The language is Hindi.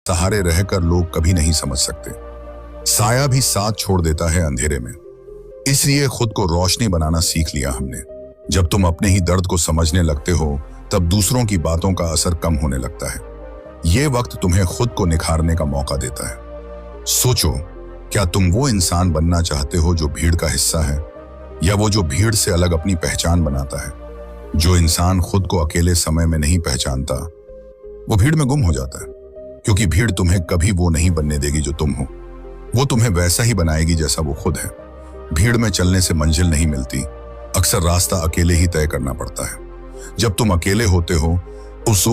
सहारे रहकर लोग कभी नहीं समझ सकते। साया भी साथ छोड़ देता है अंधेरे में। इसलिए खुद को रोशनी बनाना सीख लिया हमने। जब तुम अपने ही दर्द को समझने लगते हो, तब दूसरों की बातों का असर कम होने लगता है। ये वक्त तुम्हें खुद को निखारने का मौका देता है। सोचो, क्या तुम वो इंसान बनना चाहते हो जो भीड़ का हिस्सा है, या वो जो भीड़ से अलग अपनी पहचान बनाता है? जो इंसान खुद को अकेले समय में नहीं पहचानता, वो भीड़ में गुम हो जाता है, क्योंकि भीड़ तुम्हें कभी वो नहीं बनने देगी जो तुम हो। वो तुम्हें वैसा ही बनाएगी जैसा वो खुद है। भीड़ में चलने से मंजिल नहीं मिलती, अक्सर रास्ता अकेले ही तय करना पड़ता है। जब तुम अकेले होते हो, उस